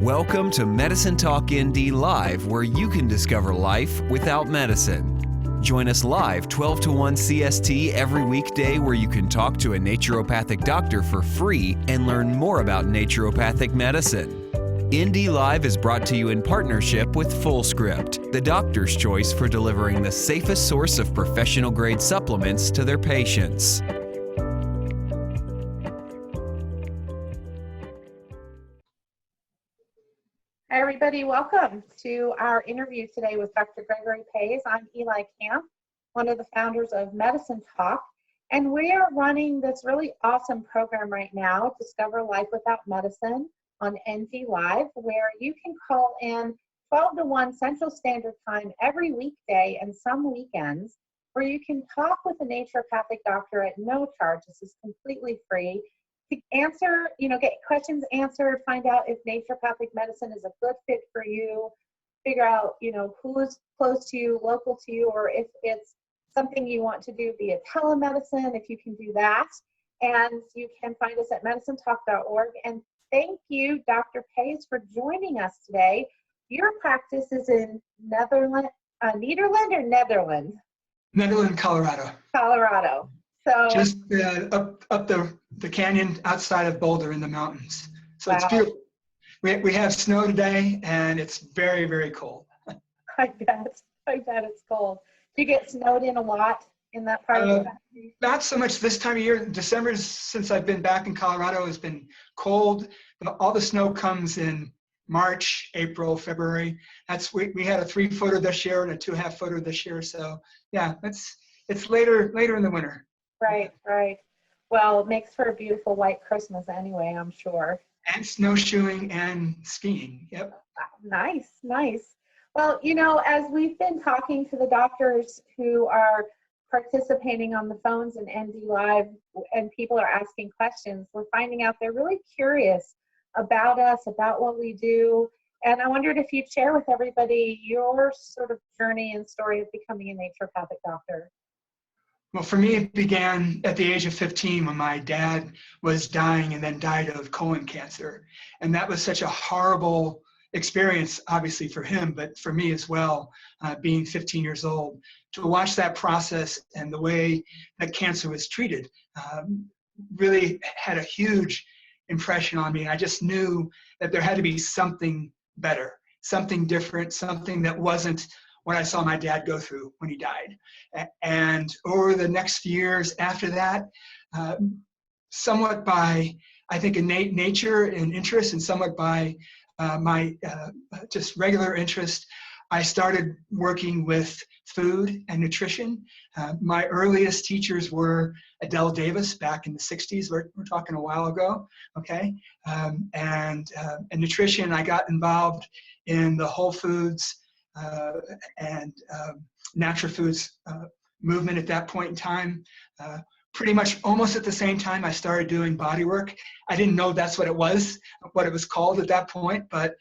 Welcome to Medicine Talk ND Live, where you can discover life without medicine. Join us live 12 to 1 CST every weekday, where you can talk to a naturopathic doctor for free and learn more about naturopathic medicine. ND Live is brought to you in partnership with FullScript, the doctor's choice for delivering the safest source of professional-grade supplements to their patients. Hi, everybody. Welcome to our interview today with Dr. Gregory Pais. I'm Eli Camp, one of the founders of Medicine Talk, and we are running this really awesome program right now, Discover Life Without Medicine, on ND Live, where you can call in 12 to 1 Central Standard Time every weekday and some weekends, where you can talk with a naturopathic doctor at no charge. This is completely free. To answer, get questions answered, find out if naturopathic medicine is a good fit for you, figure out, who is close to you, local to you, or if it's something you want to do via telemedicine, if you can do that. And you can find us at medicinetalk.org. And thank you, Dr. Pais, for joining us today. Your practice is in Nederland or Netherlands? Netherlands, Colorado. Colorado. So just up the canyon outside of Boulder in the mountains. So wow. It's beautiful. We have snow today, and it's very, very cold. I bet it's cold. Do you get snowed in a lot in that part of the country? Not so much this time of year. December, since I've been back in Colorado, has been cold. All the snow comes in March, April, February. We had a 3-footer this year and a 2.5-footer this year. So yeah, it's later in the winter. Right. Well, it makes for a beautiful white Christmas anyway, I'm sure. And snowshoeing and skiing. Yep. Nice. Well, as we've been talking to the doctors who are participating on the phones in ND Live, and people are asking questions, we're finding out they're really curious about us, about what we do. And I wondered if you'd share with everybody your sort of journey and story of becoming a naturopathic doctor. Well, for me, it began at the age of 15 when my dad was dying and then died of colon cancer. And that was such a horrible experience, obviously for him, but for me as well, being 15 years old, to watch that process and the way that cancer was treated really had a huge impression on me. I just knew that there had to be something better, something different, something that wasn't what I saw my dad go through when he died. And over the next few years after that, somewhat by, I think, innate nature and interest, and somewhat by my just regular interest, I started working with food and nutrition. My earliest teachers were Adele Davis back in the 60s. We're talking a while ago, okay? And nutrition, I got involved in the Whole Foods and natural foods movement at that point in time. Pretty much almost at the same time I started doing body work. I didn't know that's what it was called at that point, but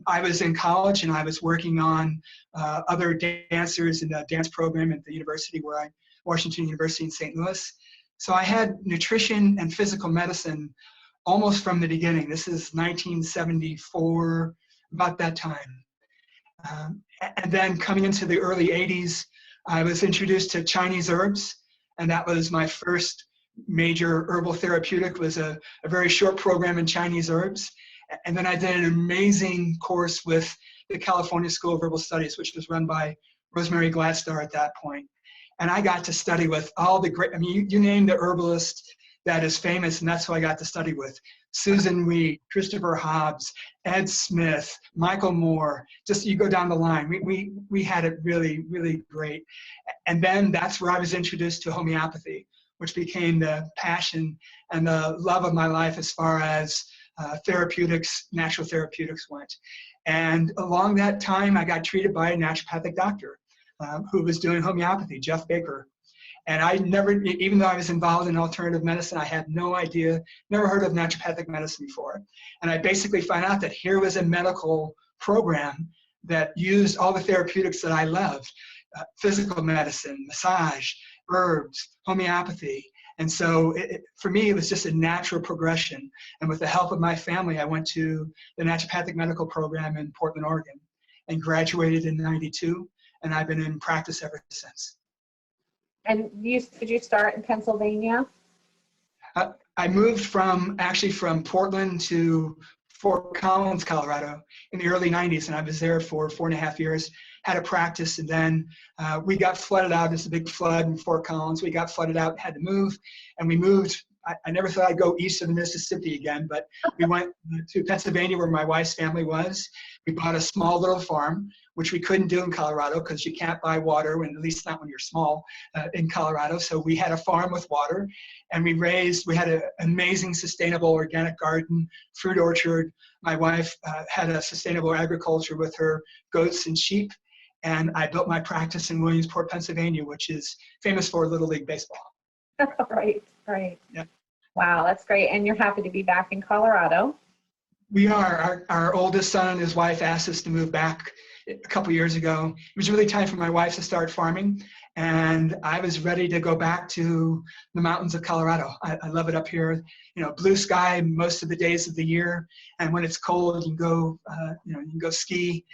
I was in college and I was working on other dancers in the dance program at the university Washington University in St. Louis. So I had nutrition and physical medicine almost from the beginning. This is 1974, about that time. And then coming into the early 80s, I was introduced to Chinese herbs, and that was my first major herbal therapeutic. Was a very short program in Chinese herbs. And then I did an amazing course with the California School of Herbal Studies, which was run by Rosemary Gladstar at that point. And I got to study with all the great, you name the herbalist that is famous, and that's who I got to study with. Susan Wheat, Christopher Hobbs, Ed Smith, Michael Moore, just you go down the line. We had it really, really great. And then that's where I was introduced to homeopathy, which became the passion and the love of my life as far as therapeutics, natural therapeutics went. And along that time, I got treated by a naturopathic doctor who was doing homeopathy, Jeff Baker. And I never, even though I was involved in alternative medicine, I had no idea, never heard of naturopathic medicine before. And I basically found out that here was a medical program that used all the therapeutics that I loved, physical medicine, massage, herbs, homeopathy. And so for me, it was just a natural progression. And with the help of my family, I went to the Naturopathic Medical Program in Portland, Oregon, and graduated in '92. And I've been in practice ever since. And did you start in Pennsylvania? I moved from Portland to Fort Collins, Colorado in the early '90s, and I was there for 4.5 years, had a practice, and then we got flooded out. There's a big flood in Fort Collins. We got flooded out, had to move, and we moved. I never thought I'd go east of the Mississippi again, but we went to Pennsylvania where my wife's family was. We bought a small little farm, which we couldn't do in Colorado because you can't buy water, at least not when you're small, in Colorado. So we had a farm with water, and we had an amazing sustainable organic garden, fruit orchard. My wife had a sustainable agriculture with her goats and sheep, and I built my practice in Williamsport, Pennsylvania, which is famous for Little League baseball. Right. Yeah. Wow, that's great. And you're happy to be back in Colorado? We are. Our oldest son and his wife asked us to move back a couple years ago. It was really time for my wife to start farming, and I was ready to go back to the mountains of Colorado. I love it up here. Blue sky most of the days of the year, and when it's cold, you can go. You can go ski.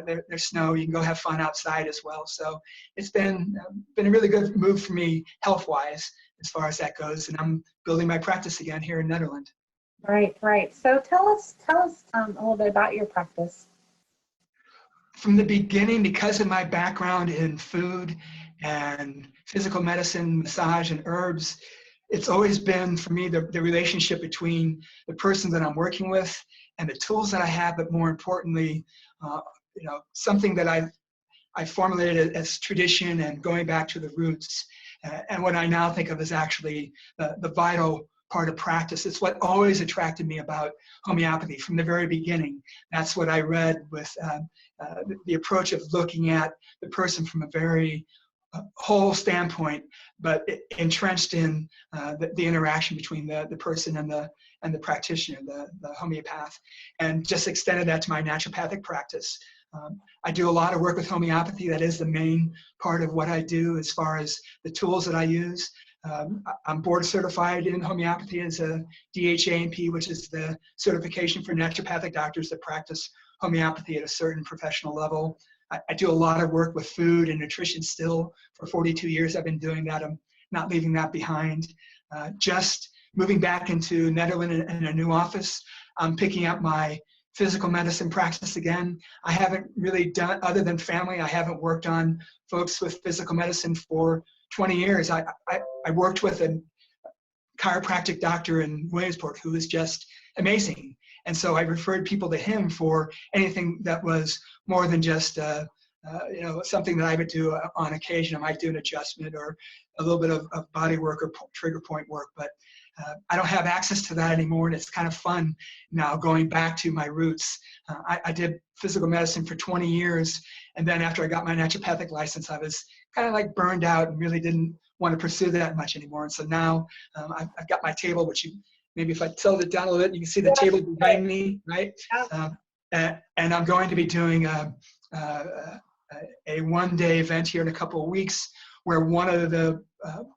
There's snow. You can go have fun outside as well. So it's been a really good move for me health-wise as far as that goes, and I'm building my practice again here in Netherlands. Right. So tell us a little bit about your practice. From the beginning, because of my background in food and physical medicine, massage, and herbs, it's always been for me the relationship between the person that I'm working with and the tools that I have, but more importantly, something that I formulated as tradition and going back to the roots. And what I now think of as actually the vital part of practice. It's what always attracted me about homeopathy from the very beginning. That's what I read with the approach of looking at the person from a very whole standpoint, but entrenched in the interaction between the person and the practitioner, the homeopath, and just extended that to my naturopathic practice. I do a lot of work with homeopathy. That is the main part of what I do as far as the tools that I use. I'm board certified in homeopathy as a DHANP, which is the certification for naturopathic doctors that practice homeopathy at a certain professional level. I do a lot of work with food and nutrition still. For 42 years I've been doing that. I'm not leaving that behind. Just moving back into Netherlands in a new office, I'm picking up my physical medicine practice again. I haven't really done, other than family, I haven't worked on folks with physical medicine for 20 years. I worked with a chiropractic doctor in Williamsport who was just amazing. And so I referred people to him for anything that was more than just something that I would do on occasion. I might do an adjustment or a little bit of body work or trigger point work, but I don't have access to that anymore, and it's kind of fun now going back to my roots. I did physical medicine for 20 years, and then after I got my naturopathic license, I was kind of like burned out and really didn't want to pursue that much anymore. And so now I've got my table, which maybe if I tilt it down a little bit, you can see the table behind me, right? And I'm going to be doing a one-day event here in a couple of weeks, where one of the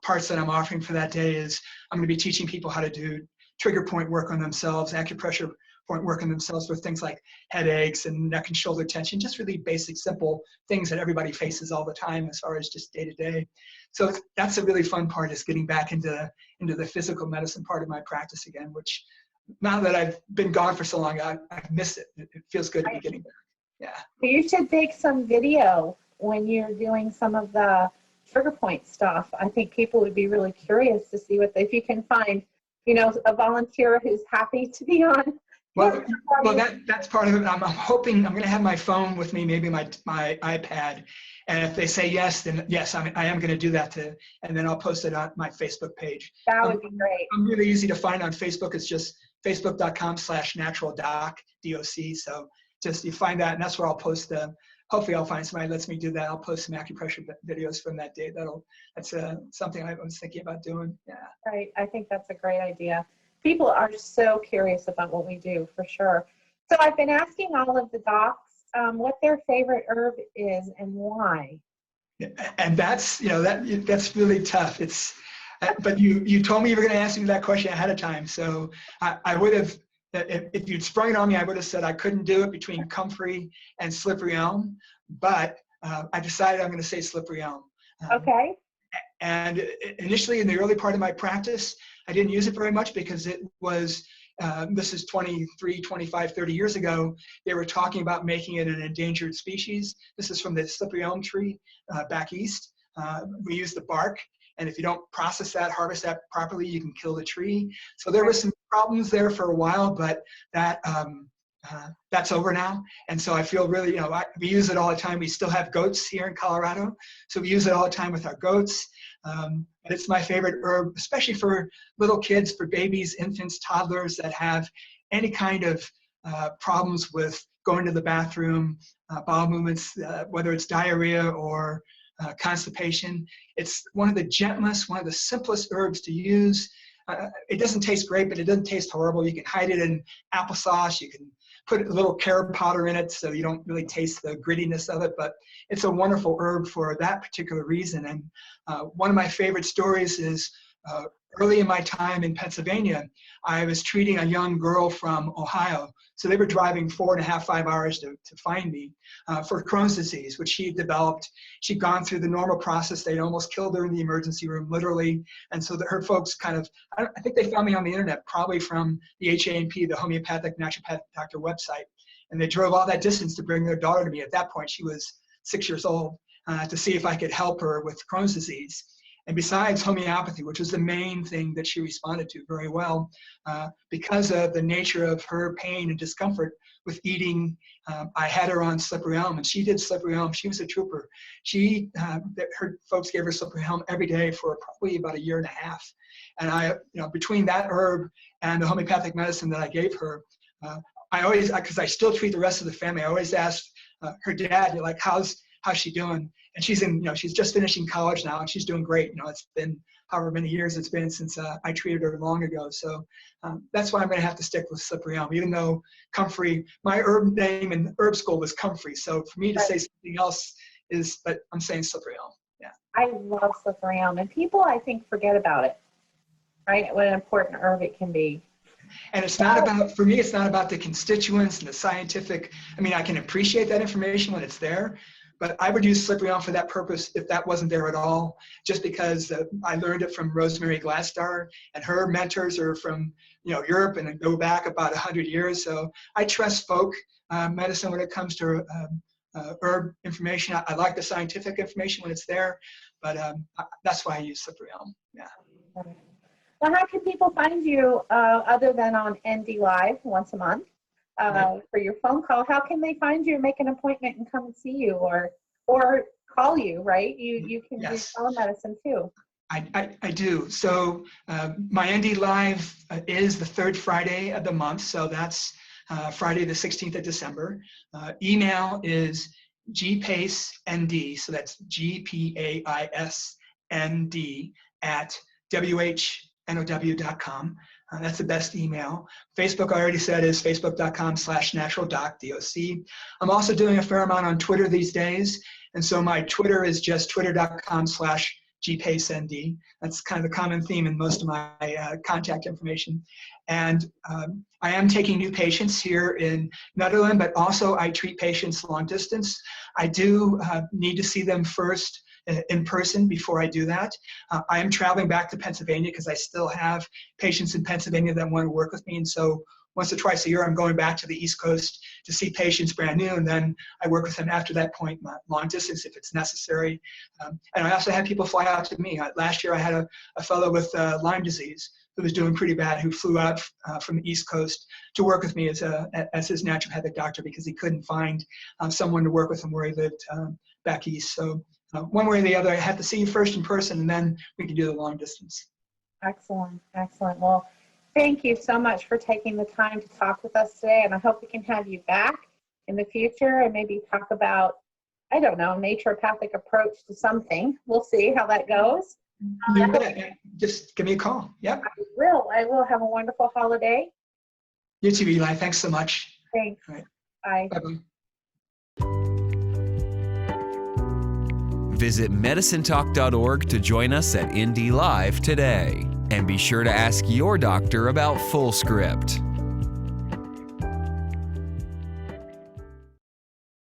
parts that I'm offering for that day is I'm going to be teaching people how to do trigger point work on themselves, acupressure point work on themselves with things like headaches and neck and shoulder tension, just really basic, simple things that everybody faces all the time as far as just day to day. So that's a really fun part, is getting back into the physical medicine part of my practice again, which now that I've been gone for so long, I've missed it. It feels good to be getting back. Yeah. You should take some video when you're doing some of the trigger point stuff. I think people would be really curious to see if you can find, a volunteer who's happy to be on. Well, that's part of it. I'm hoping I'm going to have my phone with me, maybe my iPad, and if they say yes, then yes, I am going to do that and then I'll post it on my Facebook page. That would be great. I'm really easy to find on Facebook. It's just facebook.com/naturaldoc, DOC. So just you find that, and that's where I'll post hopefully I'll find somebody that lets me do that. I'll post some acupressure videos from that day. That's something I was thinking about doing. Yeah. Right. I think that's a great idea. People are so curious about what we do, for sure. So I've been asking all of the docs what their favorite herb is and why. Yeah, and that's that's really tough. But you told me you were going to ask me that question ahead of time. So I would have, if you'd sprung it on me, I would have said I couldn't do it between comfrey and slippery elm. But I decided I'm going to say slippery elm. Okay. And initially, in the early part of my practice, I didn't use it very much because it was, this is 23, 25, 30 years ago, they were talking about making it an endangered species. This is from the slippery elm tree back east. We use the bark, and if you don't process that, harvest that properly, you can kill the tree. So there were some problems there for a while, but that that's over now. And so I feel really, we use it all the time. We still have goats here in Colorado, so we use it all the time with our goats. And it's my favorite herb, especially for little kids, for babies, infants, toddlers that have any kind of problems with going to the bathroom, bowel movements, whether it's diarrhea or constipation. It's one of the gentlest, one of the simplest herbs to use. It doesn't taste great, but it doesn't taste horrible. You can hide it in applesauce. You can put a little carob powder in it so you don't really taste the grittiness of it, but it's a wonderful herb for that particular reason. And one of my favorite stories is early in my time in Pennsylvania, I was treating a young girl from Ohio. So they were driving 4.5, 5 hours to find me for Crohn's disease, which she had developed. She'd gone through the normal process. They'd almost killed her in the emergency room, literally. And so her folks kind of, I think they found me on the internet, probably from the HANP, the Homeopathic Naturopathic Doctor website. And they drove all that distance to bring their daughter to me. At that point, she was 6 years old, to see if I could help her with Crohn's disease. And besides homeopathy, which was the main thing that she responded to very well, because of the nature of her pain and discomfort with eating, I had her on slippery elm, and she did slippery elm. She was a trooper. Her folks gave her slippery elm every day for probably about 1.5 years. And between that herb and the homeopathic medicine that I gave her, I always, because I still treat the rest of the family, I always ask her dad, like, how's she doing? And she's she's just finishing college now, and she's doing great. It's been however many years it's been since I treated her long ago. So that's why I'm going to have to stick with slippery elm, even though comfrey, my herb name in herb school was comfrey. So for me to say something else but I'm saying slippery elm. Yeah. I love slippery elm, and people, I think, forget about it, right? What an important herb it can be. And it's not about, for me, it's not about the constituents and the scientific. I mean, I can appreciate that information when it's there, but I would use slippery elm for that purpose if that wasn't there at all, just because I learned it from Rosemary Gladstar, and her mentors are from Europe and go back about 100 years. So I trust folk medicine when it comes to herb information. I like the scientific information when it's there, but that's why I use slippery elm. Yeah. Well, how can people find you other than on ND Live once a month for your phone call? How can they find you and make an appointment and come and see you, or call you, right? You can do telemedicine too. I do. So my ND Live is the third Friday of the month. So that's Friday the 16th of December. Email is gpaisnd. So that's GPAISND at WHNOW.com. That's the best email. Facebook, I already said, is facebook.com/naturaldoc, DOC. I'm also doing a fair amount on Twitter these days. And so my Twitter is just twitter.com/gpaisnd. That's kind of the common theme in most of my contact information. And I am taking new patients here in Netherlands, but also I treat patients long distance. I do need to see them first in person before I do that. I am traveling back to Pennsylvania because I still have patients in Pennsylvania that want to work with me. And so once or twice a year, I'm going back to the East Coast to see patients brand new. And then I work with them after that point, long distance if it's necessary. And I also have people fly out to me. Last year, I had a fellow with Lyme disease who was doing pretty bad, who flew out from the East Coast to work with me as his naturopathic doctor because he couldn't find someone to work with him where he lived back east. So one way or the other, I have to see you first in person, and then we can do the long distance. Excellent, excellent. Well, thank you so much for taking the time to talk with us today, and I hope we can have you back in the future and maybe talk about, I don't know, naturopathic approach to something. We'll see how that goes. You bet. Just give me a call. Yep. I will. Have a wonderful holiday. You too, Eli. Thanks so much. Thanks. All right. Bye. Bye-bye. Visit medicinetalk.org to join us at ND Live today. And be sure to ask your doctor about Full Script.